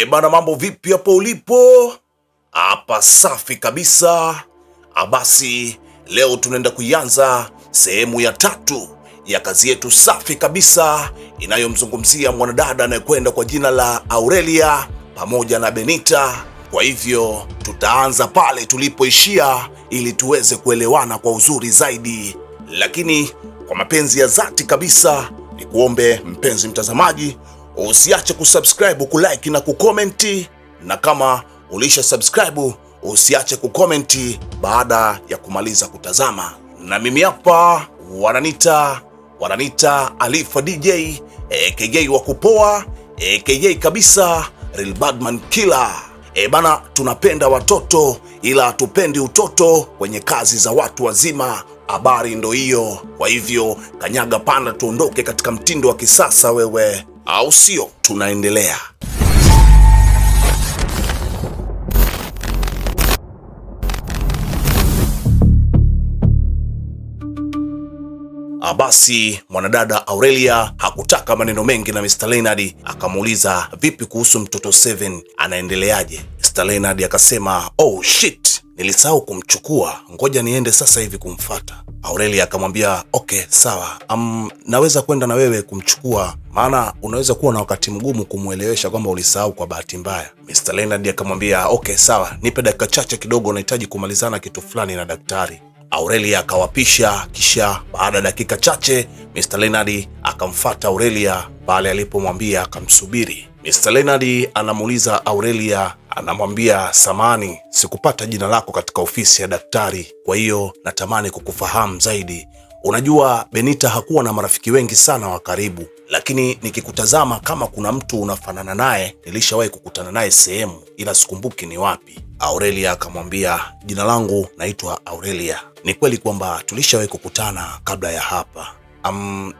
Bana, mambo vipi hapo ulipo? Hapa safi kabisa. Basi leo tunaenda kuianza sehemu ya 3 ya kazi yetu safi kabisa inayomzungumzia mwanadada anayekwenda kwa jina la Aurelia pamoja na Benita. Kwa hivyo tutaanza pale tulipoishia ili tuweze kuelewana kwa uzuri zaidi, lakini kwa mapenzi ya dhati kabisa ni kuombe mpenzi mtazamaji usiache kusubscribe, kulike na kukomenti, na kama ulisha subscribe usiache kukomenti baada ya kumaliza kutazama. Na mimi hapa wananita Alifa DJ aka wa kupoa aka kabisa Real Badman Killer. Bana, tunapenda watoto ila hatupendi utoto kwenye kazi za watu wazima. Habari ndo hiyo. Kwa hivyo kanyaga panda, tuondoke katika mtindo wa kisasa wewe, au sio? Tunaendelea. Basi mwanadada Aurelia hakutaka maneno mengi na Mr. Leonard akamuuliza, vipi kuhusu mtoto 7 anaendeleaje? Mr. Leonard akasema, oh shit, nilisahau kumchukua, ngoja niende sasa hivi kumfuata. Aurelia akamwambia, okay sawa, naweza kwenda na wewe kumchukua, maana unaweza kuwa na wakati mgumu kumuelewesha kwamba ulisahau kwa bahati mbaya. Mr. Leonard akamwambia, okay sawa, nipe dakika chache kidogo, nahitaji kumalizana kitu fulani na daktari. Aurelia akawapisha, kisha baada ya dakika chache Mr. Leonard akamfuata Aurelia pale alipomwambia akamsubiri. Mr. Leonard anamuuliza Aurelia, anamwambia, samani, sikupata jina lako katika ofisi ya daktari, kwa hiyo natamani kukufahamu zaidi. Unajua Benita hakuwa na marafiki wengi sana wa karibu, lakini nikikutazama kama kuna mtu unafanana naye, nilishawahi kukutana naye sehemu ila sikumbuki ni wapi. Aurelia akamwambia, jina langu naitwa Aurelia. Ni kweli kwamba tulishawahi kukutana kabla ya hapa.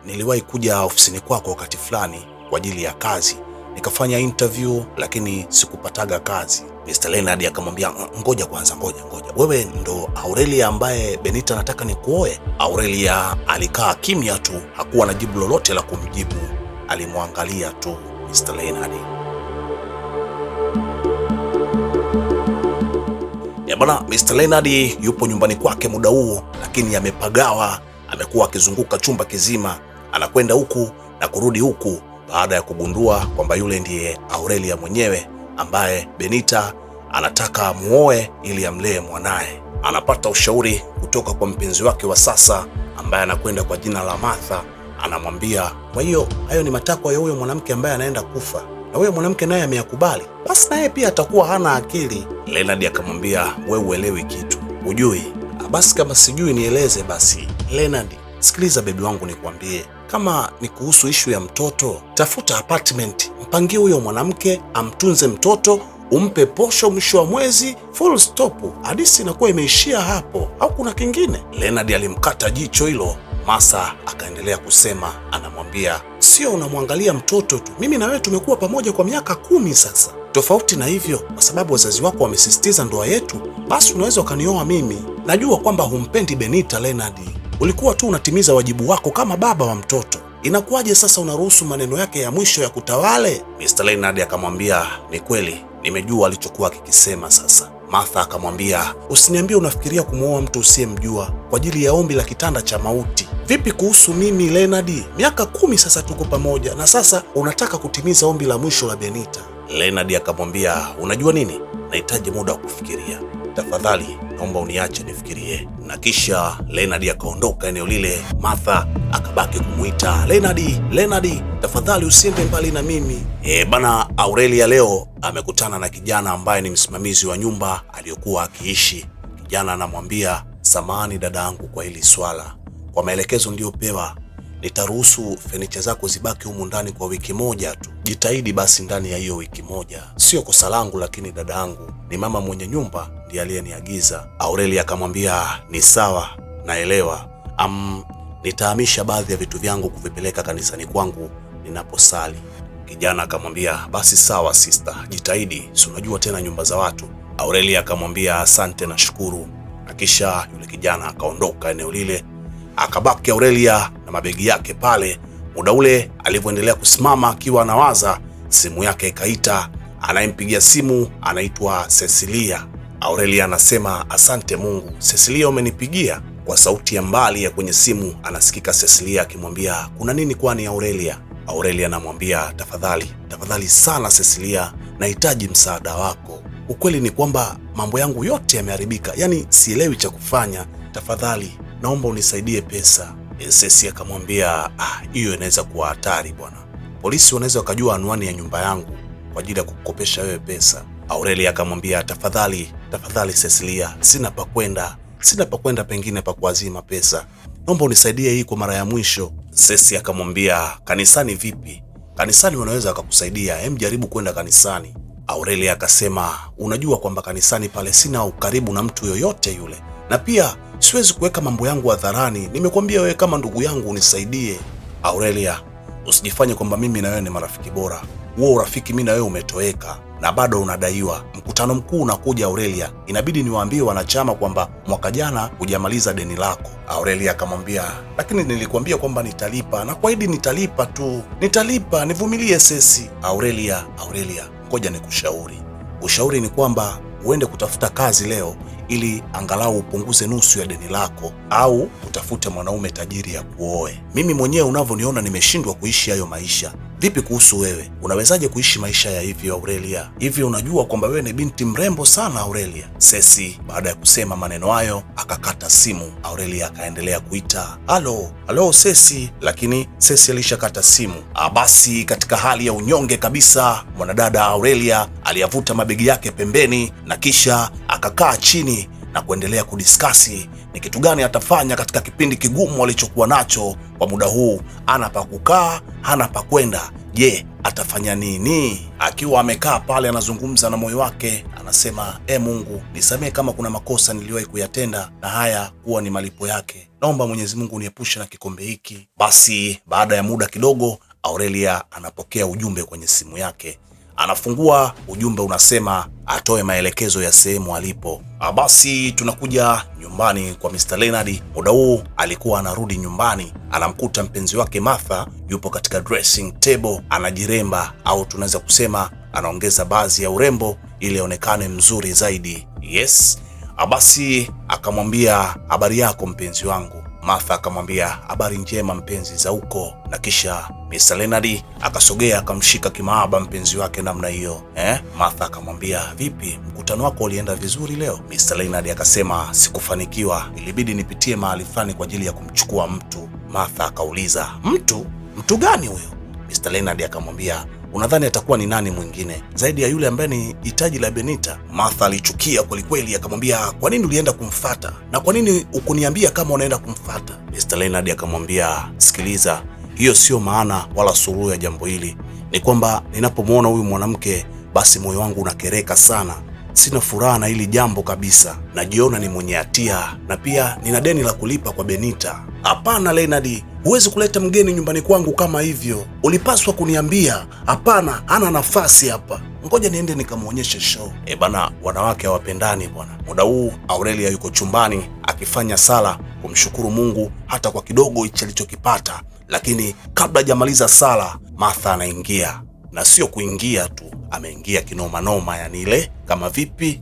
Niliwahi kuja ofisini kwako wakati fulani kwa ajili ya kazi, nikafanya interview lakini sikupataga kazi. Mr. Leonard akamwambia, ngoja kwanza, ngoja. Wewe ndo Aurelia ambaye Benita anataka nikuoe? Aurelia alikaa kimya tu, hakuwa na jibu lolote la kumjibu. Alimwangalia tu Mr. Leonard. Bana, Mr. Leonard yupo nyumbani kwake muda huo, lakini amepagawa. Amekuwa akizunguka chumba kizima, anakwenda huku na kurudi huku, baada ya kugundua kwamba yule ndiye Aurelia mwenyewe ambaye Benita anataka muoe ili amlee mwanaye. Anapata ushauri kutoka kwa mpenzi wake wa sasa ambaye anakwenda kwa jina la Martha. Anamwambia, kwa hiyo hayo ni matakwa ya huyo mwanamke ambaye anaenda kufa, na huyo mwanamke naye ameyakubali, basi naye pia atakuwa hana akili. Leonard akamwambia, wewe uelewi kitu, hujui? Basi kama sijui nieleze basi. Leonard, sikiliza bebi wangu, nikwambie, kama ni kuhusu ishu ya mtoto, tafuta apartment, mpangie huyo mwanamke, amtunze mtoto, umpe posho mwisho wa mwezi, full stop. Hadithi inakuwa imeishia hapo, au kuna kingine? Leonard alimkata jicho hilo. Masa akaendelea kusema, anamwambia, sio unamwangalia mtoto tu, mimi na wewe tumekuwa pamoja kwa miaka 10 sasa. Tofauti na hivyo, kwa sababu wazazi wako wamesisitiza ndoa yetu, basi unaweza ukanioa mimi. Najua kwamba humpendi Benita Leonard, ulikuwa tu unatimiza wajibu wako kama baba wa mtoto. Inakuwaje sasa unaruhusu maneno yake ya mwisho ya kutawale? Mr. Leonard akamwambia, ni kweli, nimejua alichokuwa kikisema sasa. Martha akamwambia, usiniambie unafikiria kumwoa mtu usiyemjua kwa ajili ya ombi la kitanda cha mauti. Vipi kuhusu mimi Leonard? Miaka 10 sasa tuko pamoja, na sasa unataka kutimiza ombi la mwisho la Benita. Leonard akamwambia, unajua nini, nahitaji muda wa kufikiria, tafadhali naomba uniache nifikirie. Na kisha Leonard akaondoka eneo lile. Martha akabaki kumuita, Leonard, tafadhali usiende mbali na mimi. Bana, Aurelia leo amekutana na kijana ambaye ni msimamizi wa nyumba aliyokuwa akiishi. Kijana anamwambia, samahani dadangu kwa hili swala, kwa maelekezo niliyopewa nitaruhusu fenicha zako zibaki humu ndani kwa wiki moja tu. Jitahidi basi ndani ya hiyo wiki moja. Sio kosa langu, lakini dadangu, ni mama mwenye nyumba ndiye aliyeniagiza. Aurelia akamwambia, ni sawa, naelewa. Nitahamisha baadhi ya vitu vyangu kuvipeleka kanisani kwangu ninaposali. Kijana akamwambia, basi sawa sister, jitahidi, si unajua tena nyumba za watu. Aurelia akamwambia, asante na shukuru. Na kisha yule kijana akaondoka eneo lile. Akabaki Aurelia na mabegi yake pale. Muda ule alivyoendelea kusimama akiwa anawaza, simu yake ikaita. anayempigia simu anaitwa Cecilia. Aurelia anasema asante Mungu, Cecilia umenipigia. Kwa sauti ya mbali ya kwenye simu anasikika Cecilia akimwambia kuna nini kwani Aurelia? Aurelia anamwambia tafadhali sana Cecilia, nahitaji msaada wako. Ukweli ni kwamba mambo yangu yote yameharibika, yani sielewi cha kufanya. Tafadhali naomba unisaidie pesa. Cecilia akamwambia hiyo inaweza kuwa hatari bwana. Polisi wanaweza wakajua anwani ya nyumba yangu kwa ajili ya kukopesha wewe pesa. Aurelia akamwambia tafadhali Cecilia, sina pa kwenda pengine pa kuazima pesa. Naomba unisaidie hii kwa mara ya mwisho. Cecilia akamwambia kanisani vipi? Kanisani wanaweza wakakusaidia, jaribu kwenda kanisani. Aurelia akasema unajua kwamba kanisani pale sina ukaribu na mtu yoyote yule, na pia siwezi kuweka mambo yangu hadharani. Nimekwambia wewe kama ndugu yangu unisaidie. Aurelia, usijifanye kwamba mimi na wewe ni marafiki bora. Huo urafiki mimi na wewe umetoweka na bado unadaiwa. Mkutano mkuu unakuja Aurelia, inabidi niwaambie wanachama kwamba mwaka jana hujamaliza deni lako. Aurelia akamwambia lakini nilikwambia kwamba nitalipa, na kuahidi nitalipa tu, nitalipa, nivumilie Ceci. Aurelia, ngoja nikushauri. Ushauri ni kwamba uende kutafuta kazi leo ili angalau upunguze nusu ya deni lako, au utafute mwanaume tajiri ya kuoe. Mimi mwenyewe unavyoniona nimeshindwa kuishi hayo maisha. Vipi kuhusu wewe? Unawezaje kuishi maisha ya hivyo Aurelia? Hivi unajua kwamba wewe ni binti mrembo sana Aurelia. Ceci baada ya kusema maneno hayo akakata simu. Aurelia akaendelea kuita halo Ceci, lakini Ceci alishakata simu. Basi katika hali ya unyonge kabisa, mwanadada Aurelia aliyavuta mabegi yake pembeni na kisha akakaa chini na kuendelea kudiskasi ni kitu gani atafanya katika kipindi kigumu alichokuwa nacho kwa muda huu. Hana pa kukaa, hana pa kwenda. Je, atafanya nini? Akiwa amekaa pale anazungumza na moyo wake, anasema Mungu nisamehe kama kuna makosa niliwahi kuyatenda, na haya kuwa ni malipo yake. Naomba Mwenyezi Mungu uniepushe na kikombe hiki. Basi baada ya muda kidogo, Aurelia anapokea ujumbe kwenye simu yake. Anafungua, ujumbe unasema atoe maelekezo ya sehemu alipo. Basi tunakuja nyumbani kwa Mr. Leonard. Muda huu alikuwa anarudi nyumbani, anamkuta mpenzi wake Martha yupo katika dressing table anajiremba, au tunaweza kusema anaongeza baadhi ya urembo ili aonekane mzuri zaidi. Yes. Basi akamwambia habari yako mpenzi wangu. Martha akamwambia habari njema mpenzi za huko, na kisha Mr. Leonard akasogea akamshika kimaaba mpenzi wake namna hiyo. Martha akamwambia vipi, mkutano wako ulienda vizuri leo? Mr. Leonard akasema sikufanikiwa, ilibidi nipitie mahali fulani kwa ajili ya kumchukua mtu. Martha akauliza mtu gani huyo? Mr. Leonard akamwambia unadhani atakuwa ni nani mwingine zaidi ya yule ambaye ni hitaji la Benita? Martha alichukia kwelikweli, akamwambia kwa nini ulienda kumfata na kwa nini ukuniambia kama unaenda kumfata? Mr. Leonard akamwambia sikiliza, hiyo sio maana wala suluhu ya jambo hili. Ni kwamba ninapomwona huyu mwanamke basi moyo wangu unakereka sana. Sina furaha na hili jambo kabisa, najiona ni mwenye hatia na pia nina deni la kulipa kwa Benita. Hapana Leonard, huwezi kuleta mgeni nyumbani kwangu kama hivyo, ulipaswa kuniambia. Hapana, hana nafasi hapa, ngoja niende nikamwonyeshe show. Bana, wanawake hawapendani bwana. Muda huu Aurelia yuko chumbani akifanya sala kumshukuru Mungu hata kwa kidogo hicho alichokipata, lakini kabla hajamaliza sala Martha anaingia, na sio kuingia tu, ameingia kinoma noma, yani ile kama vipi.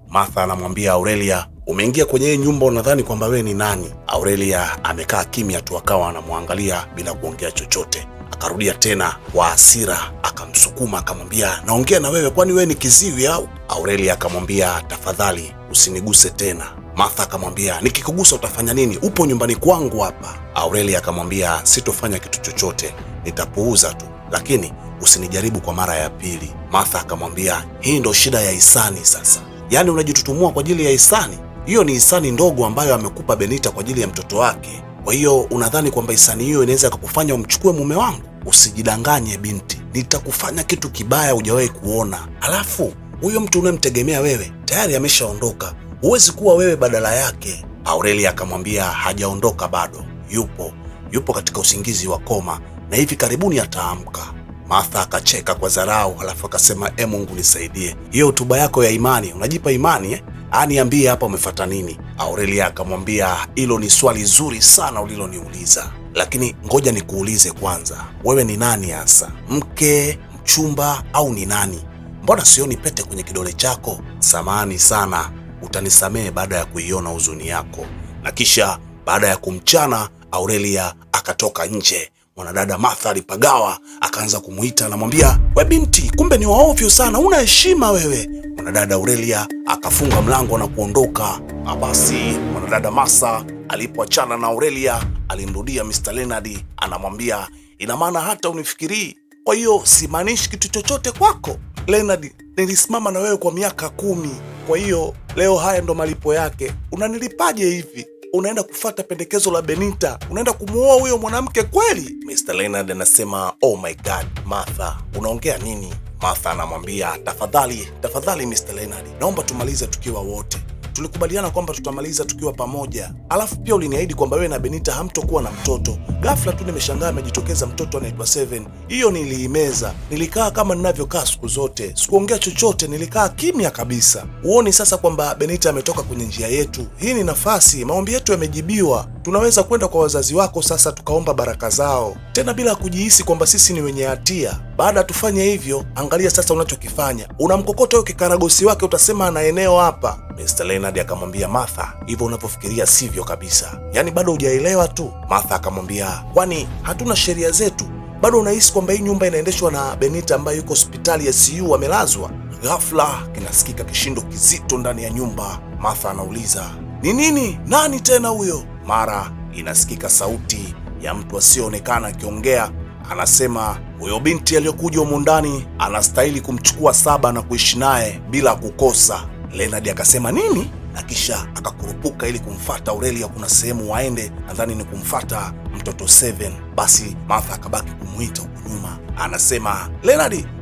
Martha anamwambia Aurelia umeingia kwenye hii nyumba unadhani kwamba wewe ni nani? Aurelia amekaa kimya tu, akawa anamwangalia bila kuongea chochote. Akarudia tena kwa hasira, akamsukuma akamwambia naongea na wewe, kwani wewe ni kiziwi au? Aurelia akamwambia tafadhali usiniguse tena. Martha akamwambia nikikugusa utafanya nini? Upo nyumbani kwangu hapa. Aurelia akamwambia sitofanya kitu chochote, nitapuuza tu, lakini usinijaribu kwa mara ya pili. Martha akamwambia hii ndo shida ya hisani sasa, yaani unajitutumua kwa ajili ya hisani? Hiyo ni hisani ndogo ambayo amekupa Benita kwa ajili ya mtoto wake. Kwa hiyo unadhani kwamba hisani hiyo inaweza kukufanya umchukue mume wangu? Usijidanganye binti, nitakufanya kitu kibaya hujawahi kuona. Alafu huyo mtu unayemtegemea wewe tayari ameshaondoka, huwezi kuwa wewe badala yake. Aurelia akamwambia hajaondoka bado, yupo katika usingizi wa koma na hivi karibuni ataamka. Martha akacheka kwa dharau, alafu akasema Mungu nisaidie, hiyo hotuba yako ya imani, unajipa imani niambie hapa umefuata nini? Aurelia akamwambia hilo ni swali zuri sana uliloniuliza, lakini ngoja nikuulize kwanza, wewe ni nani hasa? Mke, mchumba au ni nani? mbona sioni pete kwenye kidole chako? Samahani sana, utanisamehe baada ya kuiona huzuni yako. Na kisha baada ya kumchana, Aurelia akatoka nje. Mwanadada Martha alipagawa, akaanza kumuita, anamwambia, we binti, kumbe ni waovyo sana, una heshima wewe. Mwanadada Aurelia akafunga mlango na kuondoka. Basi mwanadada Martha alipoachana na Aurelia, alimrudia Mr. Leonard, anamwambia, ina maana hata unifikirii? Kwa hiyo simaanishi kitu chochote kwako? Leonard, nilisimama na wewe kwa miaka 10. Kwa hiyo leo haya ndo malipo yake. Unanilipaje hivi? Unaenda kufata pendekezo la Benita, unaenda kumuoa huyo mwanamke kweli? Mr. Leonard anasema, oh my God, Martha, unaongea nini? Martha anamwambia, tafadhali Mr. Leonard, naomba tumalize tukiwa wote. Tulikubaliana kwamba tutamaliza tukiwa pamoja. Alafu pia uliniahidi kwamba wewe na Benita hamtokuwa na mtoto. Ghafla tu nimeshangaa amejitokeza mtoto anaitwa Seven. Hiyo niliimeza. Nilikaa kama ninavyokaa siku zote. Sikuongea chochote, nilikaa kimya kabisa. Uoni sasa kwamba Benita ametoka kwenye njia yetu? Hii ni nafasi, maombi yetu yamejibiwa. Tunaweza kwenda kwa wazazi wako sasa tukaomba baraka zao, tena bila kujihisi kwamba sisi ni wenye hatia. Baada ya tufanye hivyo, angalia sasa unachokifanya. Unamkokota huyo kikaragosi wake, utasema ana eneo hapa. Mr. Leonard akamwambia Martha, hivyo unavyofikiria sivyo kabisa. Yaani bado hujaelewa tu. Martha akamwambia, kwani hatuna sheria zetu? Bado unahisi kwamba hii nyumba inaendeshwa na Benita ambaye yuko hospitali ya CU amelazwa? Ghafla kinasikika kishindo kizito ndani ya nyumba. Martha anauliza, ni nini? Nani tena huyo? Mara inasikika sauti ya mtu asiyeonekana akiongea, anasema, huyo binti aliyokuja humu ndani anastahili kumchukua Saba na kuishi naye bila kukosa. Leonard akasema nini? Na kisha akakurupuka ili kumfata Aurelia. Kuna sehemu waende, nadhani ni kumfata mtoto Seven. Basi Martha akabaki kumuita huku nyuma, anasema,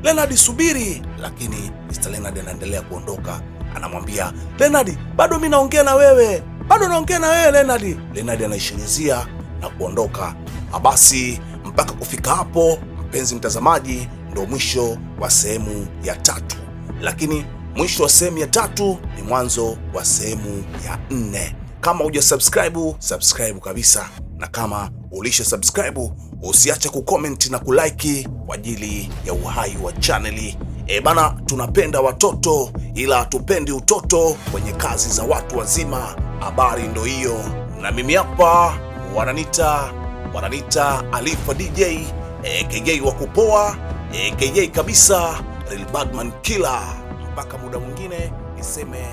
Leonard subiri. Lakini Mr. Leonard anaendelea kuondoka. Anamwambia, Leonard, bado mimi naongea na wewe, Leonard. Leonard anaishirizia na kuondoka. Basi mpaka kufika hapo, mpenzi mtazamaji, ndo mwisho wa sehemu ya 3. Lakini mwisho wa sehemu ya 3 ni mwanzo wa sehemu ya 4. Kama hujasubscribe, subscribe kabisa, na kama ulisha subscribe, usiache kucomment na kulike kwa ajili ya uhai wa chaneli. Bana, tunapenda watoto ila hatupendi utoto kwenye kazi za watu wazima. Habari ndo hiyo, na mimi hapa wananiita Alifa DJ, KJ wa kupoa, KJ kabisa, Real Badman Killer. Mpaka muda mwingine niseme